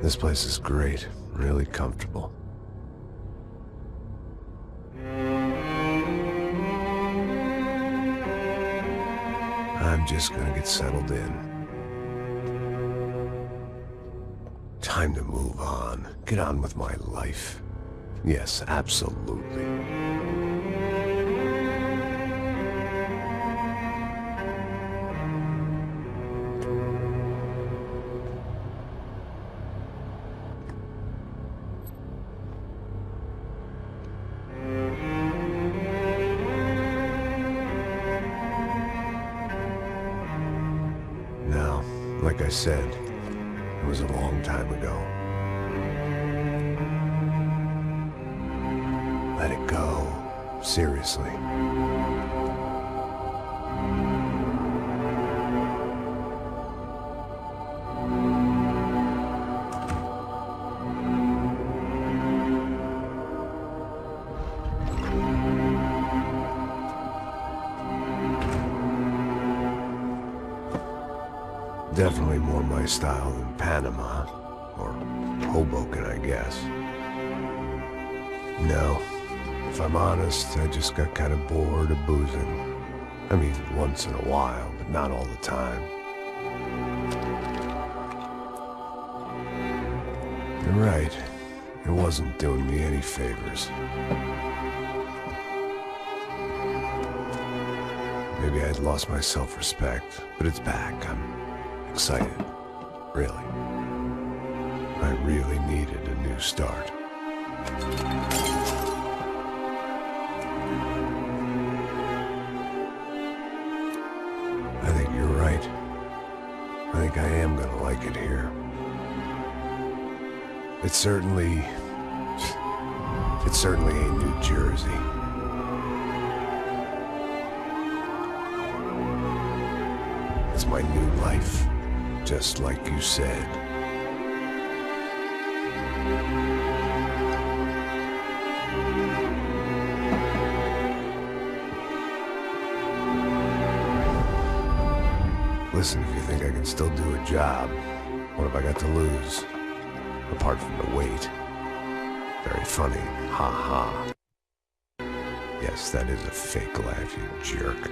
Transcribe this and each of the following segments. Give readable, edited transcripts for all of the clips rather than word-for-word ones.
This place is great, really comfortable. I'm just gonna get settled in. Time to move on. Get on with my life. Yes, absolutely. Now, like I said, it was a long time ago. Let it go. Seriously. Definitely more my style than Panama, or Hoboken, I guess. No, if I'm honest, I just got kind of bored of boozing. I mean, once in a while, but not all the time. You're right, it wasn't doing me any favors. Maybe I'd lost my self-respect, but it's back. I'm excited, really. I really needed a new start. I think you're right. I think I am gonna like it here. It's certainly ain't New Jersey. It's my new life. Just like you said. Listen, if you think I can still do a job, what have I got to lose? Apart from the weight. Very funny. Ha ha. Yes, that is a fake laugh, you jerk.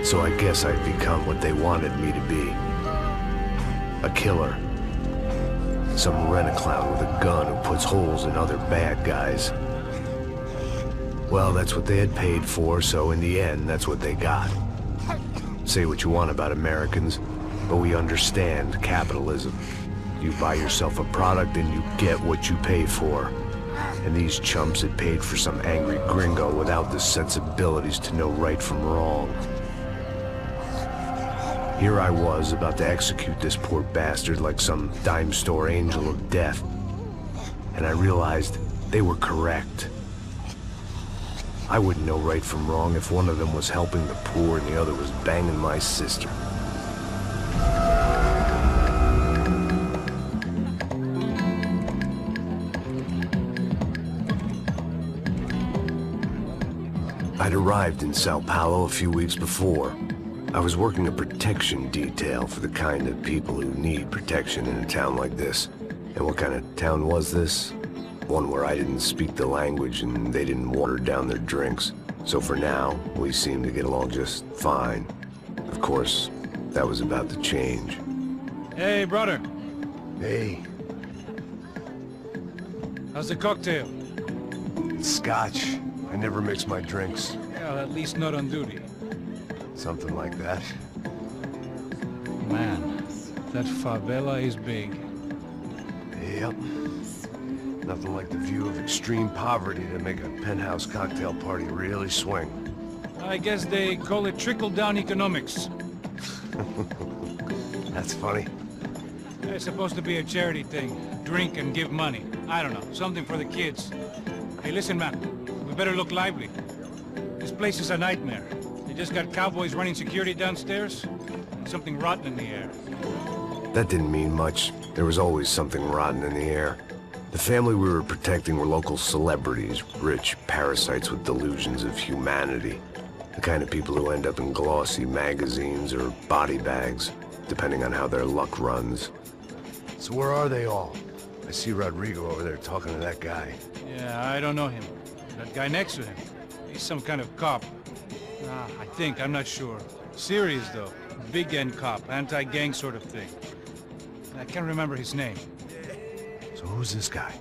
So I guess I've become what they wanted me to be. A killer. Some rent-a-clown with a gun who puts holes in other bad guys. Well, that's what they had paid for, so in the end, that's what they got. Say what you want about Americans, but we understand capitalism. You buy yourself a product and you get what you pay for. And these chumps had paid for some angry gringo without the sensibilities to know right from wrong. Here I was, about to execute this poor bastard like some dime store angel of death. And I realized they were correct. I wouldn't know right from wrong if one of them was helping the poor and the other was banging my sister. I'd arrived in Sao Paulo a few weeks before. I was working a protection detail for the kind of people who need protection in a town like this. And what kind of town was this? One where I didn't speak the language and they didn't water down their drinks. So for now, we seemed to get along just fine. Of course, that was about to change. Hey, brother. Hey. How's the cocktail? It's scotch. I never mix my drinks. Well, at least not on duty. Something like that. Man, that favela is big. Yep. Nothing like the view of extreme poverty to make a penthouse cocktail party really swing. I guess they call it trickle-down economics. That's funny. It's supposed to be a charity thing. Drink and give money. I don't know, something for the kids. Hey, listen, man. We better look lively. This place is a nightmare. They just got cowboys running security downstairs, and something rotten in the air. That didn't mean much. There was always something rotten in the air. The family we were protecting were local celebrities, rich parasites with delusions of humanity. The kind of people who end up in glossy magazines or body bags, depending on how their luck runs. So where are they all? I see Rodrigo over there talking to that guy. Yeah, I don't know him. That guy next to him, he's some kind of cop. I think, I'm not sure. Serious though. Big end cop, anti-gang sort of thing. I can't remember his name. So who's this guy?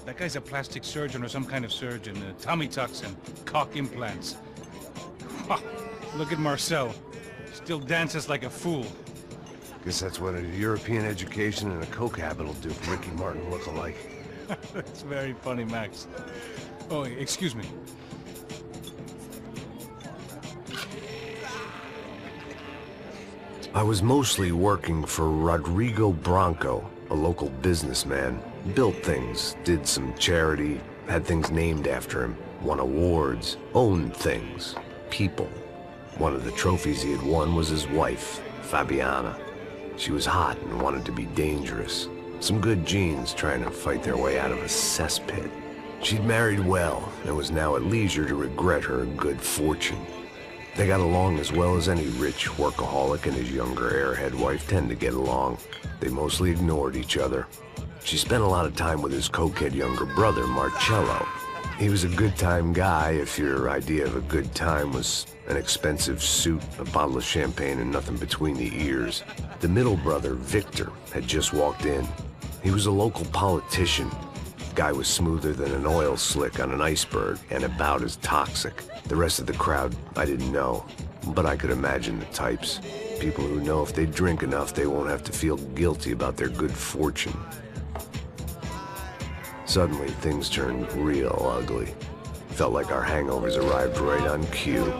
That guy's a plastic surgeon or some kind of surgeon. Tummy tucks and cock implants. Look at Marcel. Still dances like a fool. Guess that's what a European education and a coke habit will do for Ricky Martin look-alike. That's very funny, Max. Oh, excuse me. I was mostly working for Rodrigo Branco, a local businessman. Built things, did some charity, had things named after him, won awards, owned things, people. One of the trophies he had won was his wife, Fabiana. She was hot and wanted to be dangerous. Some good genes trying to fight their way out of a cesspit. She'd married well and was now at leisure to regret her good fortune. They got along as well as any rich workaholic and his younger airhead wife tend to get along. They mostly ignored each other. She spent a lot of time with his cokehead younger brother, Marcello. He was a good-time guy if your idea of a good time was an expensive suit, a bottle of champagne, and nothing between the ears. The middle brother, Victor, had just walked in. He was a local politician. Guy was smoother than an oil slick on an iceberg and about as toxic. The rest of the crowd, I didn't know, but I could imagine the types. People who know if they drink enough, they won't have to feel guilty about their good fortune. Suddenly, things turned real ugly. Felt like our hangovers arrived right on cue.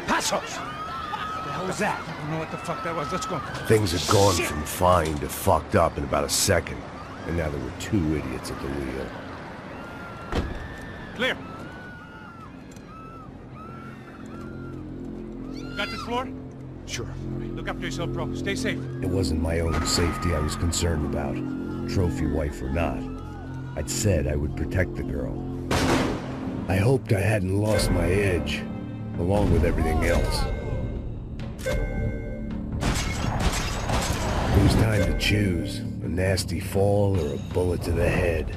Passos! What was that? I don't know what the fuck that was. Let's go. Things had gone from fine to fucked up in about a second, and now there were two idiots at the wheel. Clear. Got this floor? Sure. Look after yourself, bro. Stay safe. It wasn't my own safety I was concerned about, trophy wife or not. I'd said I would protect the girl. I hoped I hadn't lost my edge, along with everything else. It was time to choose, a nasty fall or a bullet to the head.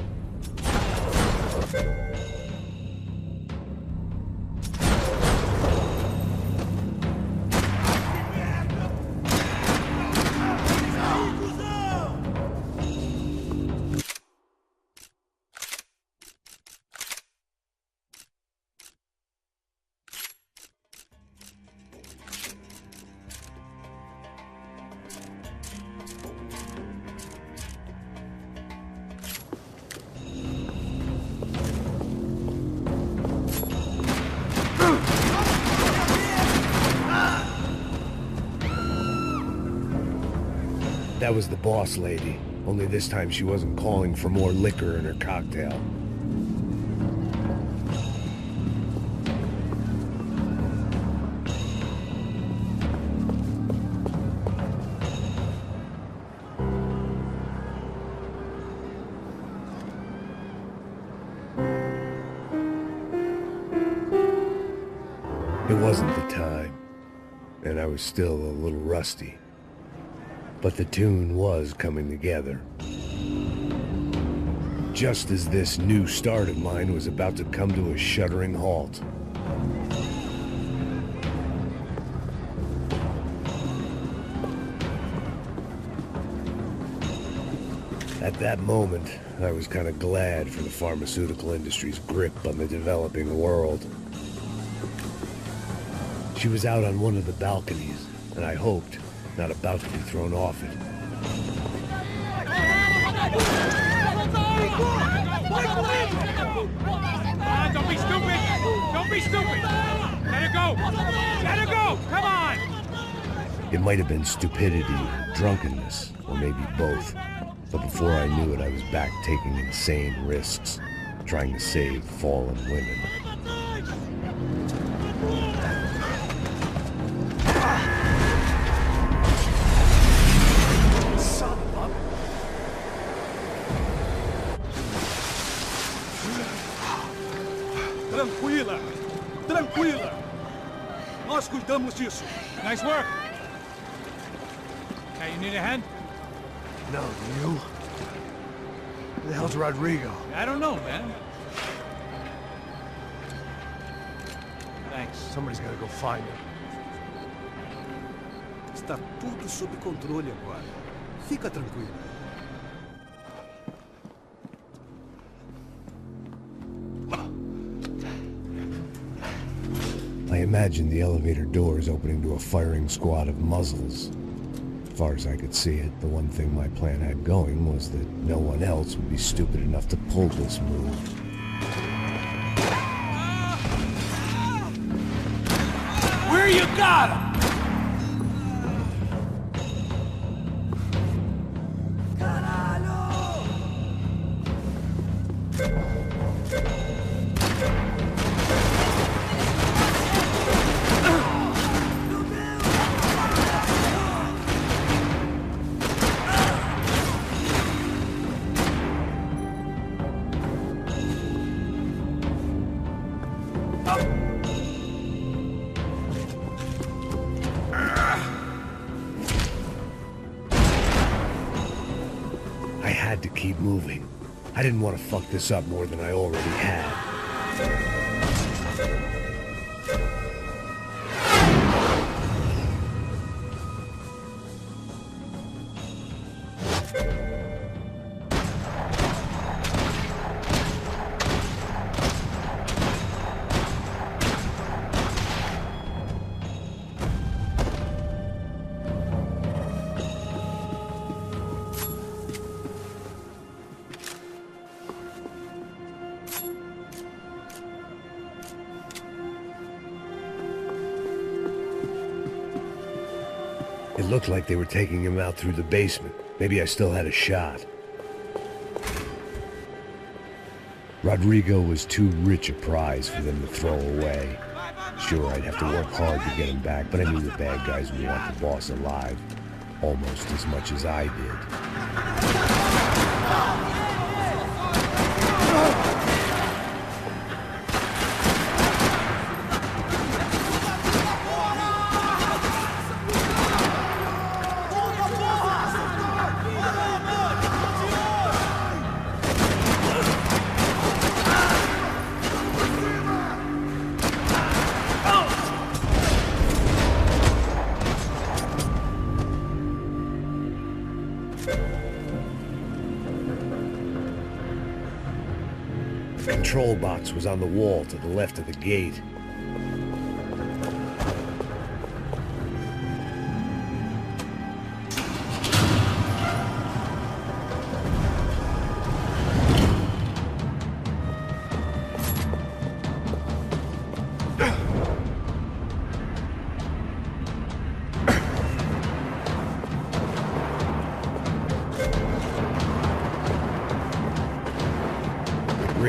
That was the boss lady. Only this time she wasn't calling for more liquor in her cocktail. It wasn't the time, and I was still a little rusty. But the tune was coming together. Just as this new start of mine was about to come to a shuddering halt. At that moment, I was kind of glad for the pharmaceutical industry's grip on the developing world. She was out on one of the balconies, and I hoped not about to be thrown off it. Don't be stupid! Don't be stupid! Let her go! Let her go! Come on! It might have been stupidity, drunkenness, or maybe both. But before I knew it, I was back taking insane risks, trying to save fallen women. Tranquila! Tranquila! Nós cuidamos disso. Nice work! Hey, you need a hand? No, you? Who the hell's Rodrigo? I don't know, man. Thanks. Somebody's gotta go find him. Está tudo sob controle agora. Fica tranquilo. I imagined the elevator doors opening to a firing squad of muzzles. As far as I could see it, the one thing my plan had going was that no one else would be stupid enough to pull this move. Where you got him? I had to keep moving. I didn't want to fuck this up more than I already had. It looked like they were taking him out through the basement. Maybe I still had a shot. Rodrigo was too rich a prize for them to throw away. Sure, I'd have to work hard to get him back, but I knew the bad guys would want the boss alive almost as much as I did. The control box was on the wall to the left of the gate.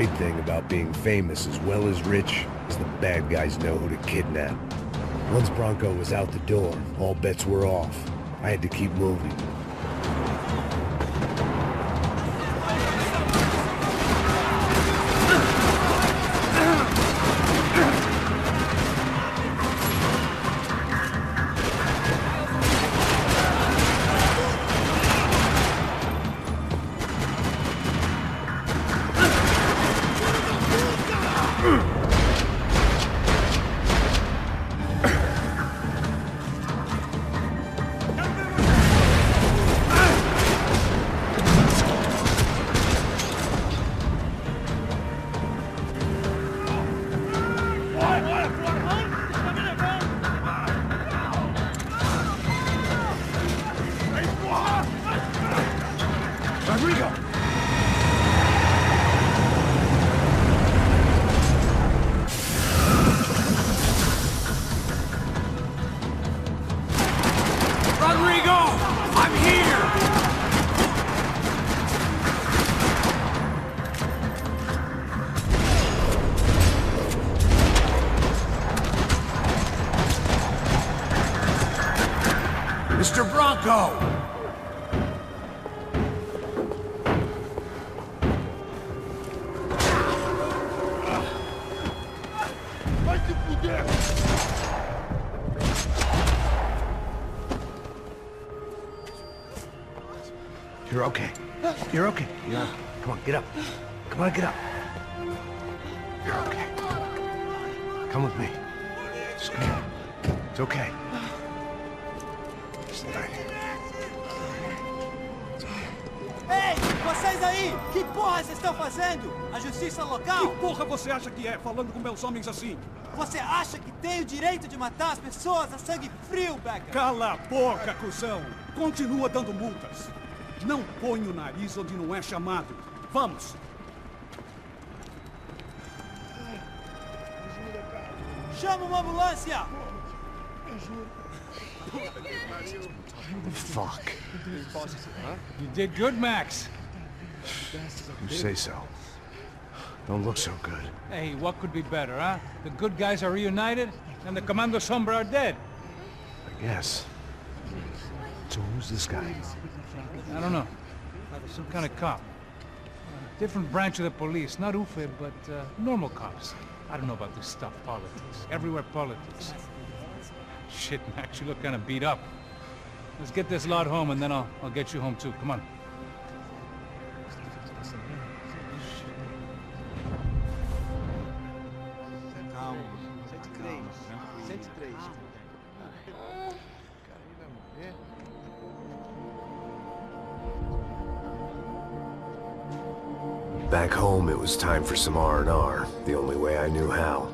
great thing about being famous as well as rich is the bad guys know who to kidnap. Once Bronco was out the door, all bets were off. I had to keep moving. Mr. Bronco! You're okay. You're okay. Come on, get up. Come on, get up. You're okay. Come with me. Just come on. It's okay. Ei, vocês aí! Que porra vocês estão fazendo? A justiça local? Que porra você acha que é, falando com meus homens assim? Você acha que tem o direito de matar as pessoas a sangue frio, Becker? Cala a boca, cuzão! Continua dando multas. Não põe o nariz onde não é chamado. Vamos! Chama uma ambulância! Fuck. You did good, Max. You say so. Don't look so good. Hey, what could be better, huh? The good guys are reunited, and the Commando Sombra are dead. I guess. So who's this guy? I don't know. Some kind of cop. Different branch of the police. Not UFE, but normal cops. I don't know about this stuff. Politics. Everywhere politics. Shit, Max, you look kind of beat up. Let's get this lot home, and then I'll get you home, too. Come on. Back home, it was time for some R&R, the only way I knew how.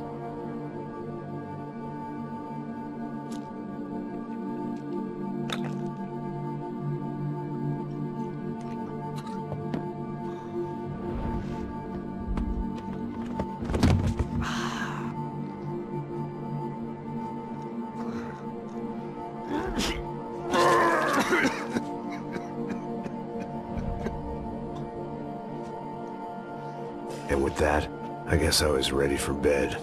And with that, I guess I was ready for bed.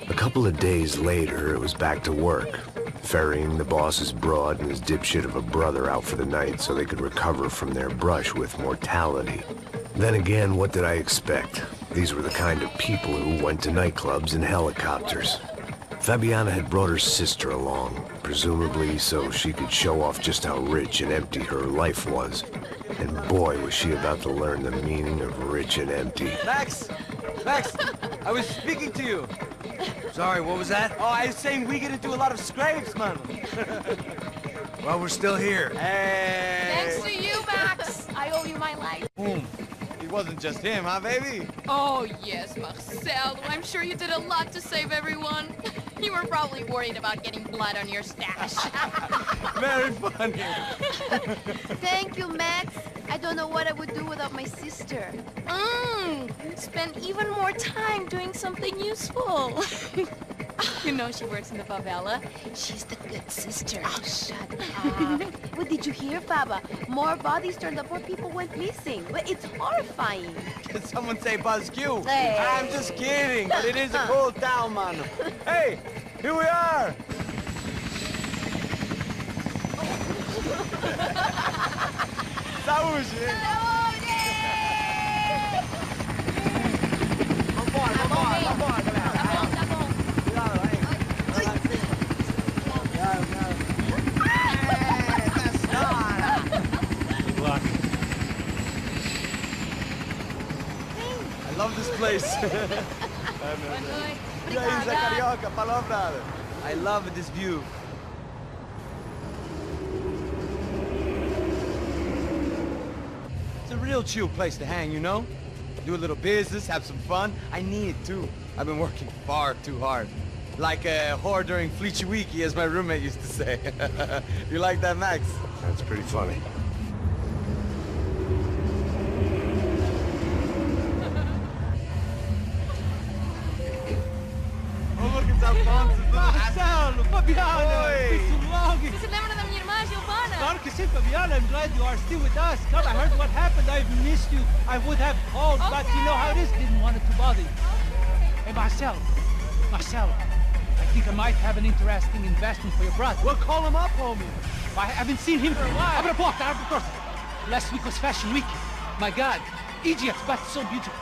A couple of days later, it was back to work. Ferrying the boss's broad and his dipshit of a brother out for the night so they could recover from their brush with mortality. Then again, what did I expect? These were the kind of people who went to nightclubs in helicopters. Fabiana had brought her sister along, presumably so she could show off just how rich and empty her life was. And boy, was she about to learn the meaning of rich and empty. Max! Max! I was speaking to you! Sorry, what was that? Oh, I was saying we get into a lot of scrapes, man. Well, we're still here. Hey! Thanks to you, Max. I owe you my life. Boom. It wasn't just him, huh, baby? Oh, yes, Marcel. I'm sure you did a lot to save everyone. You were probably worried about getting blood on your stash. Very funny. Thank you, Max. I don't know what I would do without my sister. Spend even more time doing something useful. You know she works in the favela. She's the good sister. Oh, shut up. What did you hear, Baba? More bodies turned up, more people went missing. But it's horrifying. Did someone say Buzz Q? Hey. I'm just kidding, but it is a cool town, man. Hey, here we are. Saúde! Vambora, vambora, vambora, galera. Tá bom. Cuidado, aí. Good luck. I love this place. E aí, Zé Carioca, palavra. I love this view. It's a real chill place to hang, you know? Do a little business, have some fun. I need it too. I've been working far too hard. Like a whore during Fleechy Weeky, as my roommate used to say. You like that, Max? That's pretty funny. Oh, look, it's Alfonso. Marcelo, Fabiana, Oi. it's too long. Você se lembra da minha irmã, Giovanna? Claro que sim, Fabiana. I'm glad you are still with us. Come, I heard what happened. I've missed you. I would have called, but you know how it is. Didn't want it to bother you. Hey, Marcelo, I think I might have an interesting investment for your brother. Well, call him up, homie. I haven't seen him for a while. Abre a porta, abre a porta. Last week was Fashion Week. My God, Egypt, but so beautiful.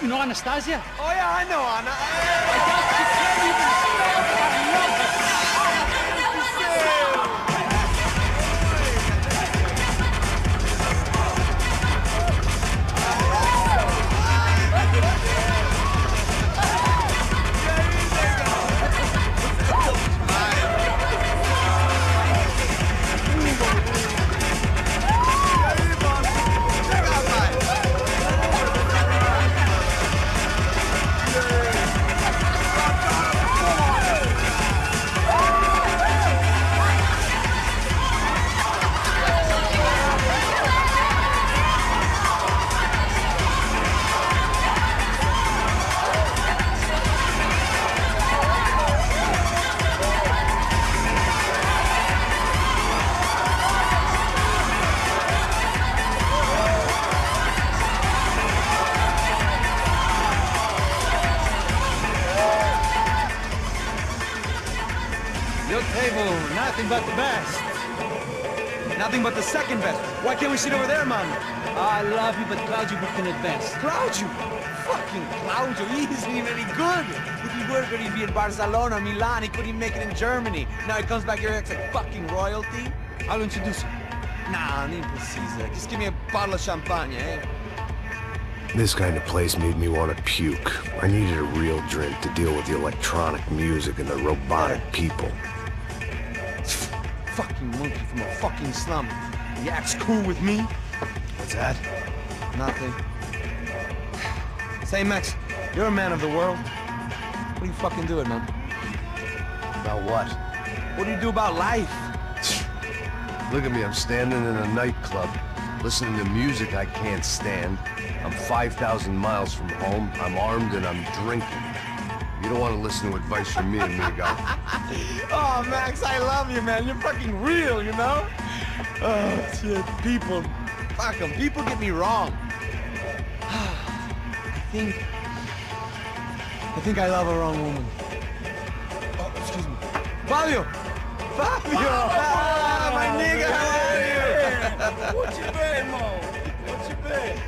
You know Anastasia? Oh, yeah, I know, Anna. Your table, nothing but the best. Nothing but the second best. Why can't we sit over there, man? I love you, but Claudio booked in advance. Claudio! Fucking Claudio, he isn't even any good. If he were good, he'd be in Barcelona, Milan, he couldn't make it in Germany. Now he comes back here and acts like fucking royalty. I'll introduce you. Nah, nem precisa. Just give me a bottle of champagne, eh? This kind of place made me want to puke. I needed a real drink to deal with the electronic music and the robotic people. Fucking monkey from a fucking slum. He acts cool with me. What's that? Nothing. Say, Max, you're a man of the world. What do you fucking do it, man? About what? What do you do about life? Look at me, I'm standing in a nightclub, listening to music I can't stand. I'm 5,000 miles from home, I'm armed and I'm drinking. You don't want to listen to advice from me, amigo. Oh, Max, I love you, man. You're fucking real, you know? Oh, shit. People. Fuck them. People get me wrong. I think I love a wrong woman. Oh, excuse me. Fabio! Fabio! Ah, my nigga, how are you? What you been, Mo? What you been?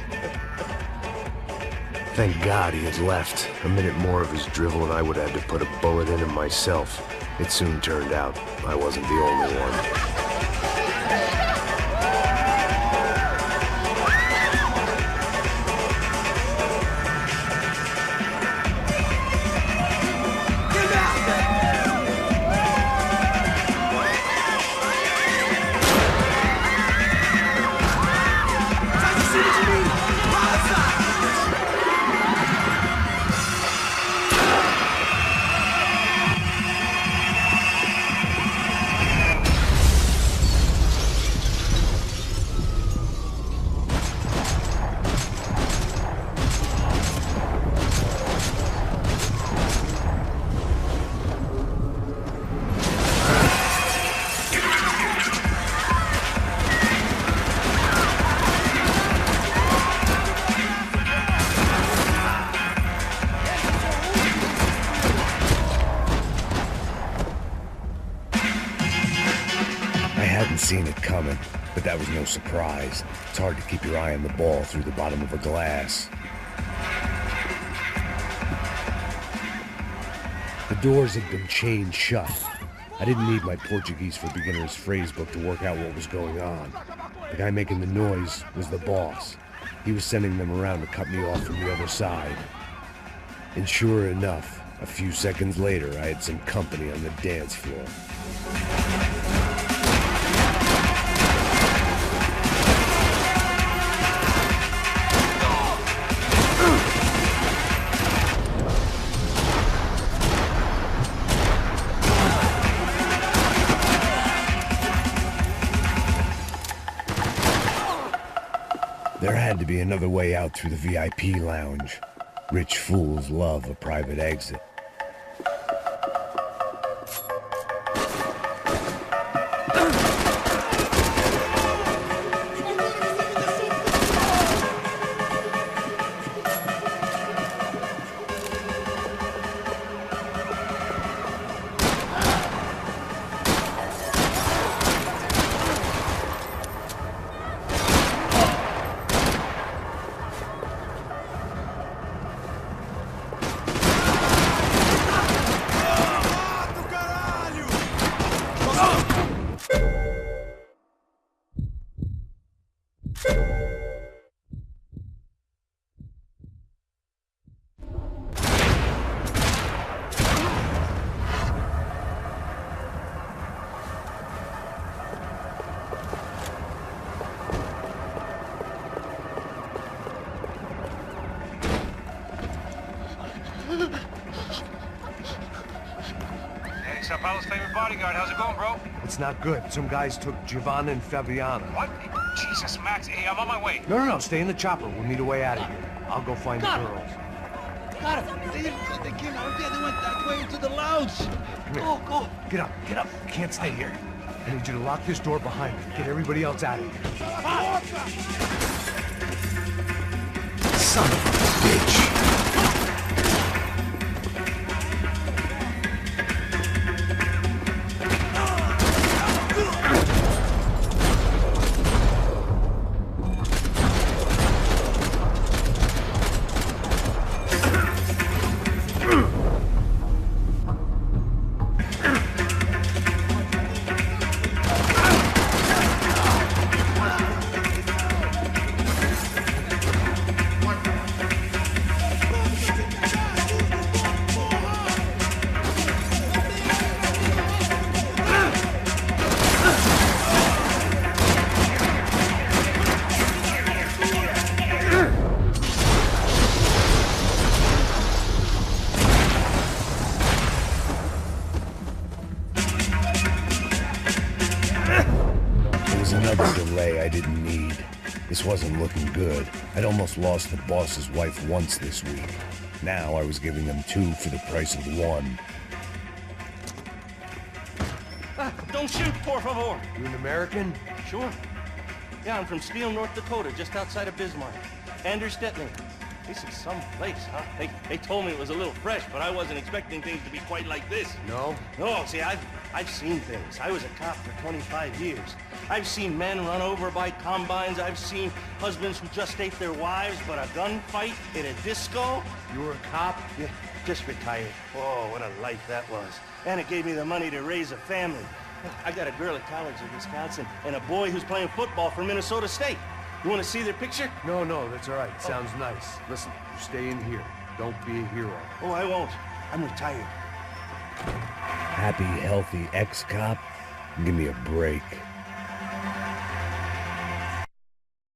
Thank God he had left. A minute more of his drivel and I would have had to put a bullet in him myself. It soon turned out I wasn't the only one. hadn't seen it coming, but that was no surprise. It's hard to keep your eye on the ball through the bottom of a glass. The doors had been chained shut. I didn't need my Portuguese for Beginners phrase book to work out what was going on. The guy making the noise was the boss. He was sending them around to cut me off from the other side. And sure enough, a few seconds later, I had some company on the dance floor. There had to be another way out through the VIP lounge. Rich fools love a private exit. Sao Paulo's favorite bodyguard. How's it going, bro? It's not good. Some guys took Giovanna and Fabiana. What? Jesus, Max. Hey, I'm on my way. No. Stay in the chopper. We'll need a way out of here. I'll go find the girls. Got it. They came out there. They went that way into the lounge. Come here. Go. Get up. You can't stay here. I need you to lock this door behind me. Get everybody else out of here. Son of a bitch. Another delay I didn't need. This wasn't looking good. I'd almost lost the boss's wife once this week. Now I was giving them two for the price of one. Don't shoot, por favor. You an American? Sure. Yeah, I'm from Steele, North Dakota, just outside of Bismarck. Anders Stetling. This is some place, huh? They told me it was a little fresh, but I wasn't expecting things to be quite like this. No? No, see, I've seen things. I was a cop for 25 years. I've seen men run over by combines. I've seen husbands who just ate their wives, but a gunfight in a disco. You were a cop? Yeah, just retired. Oh, what a life that was. And it gave me the money to raise a family. I got a girl at college in Wisconsin and a boy who's playing football for Minnesota State. You want to see their picture? No, that's all right. Sounds nice. Listen, you stay in here. Don't be a hero. Oh, I won't. I'm retired. Happy, healthy ex-cop? Give me a break.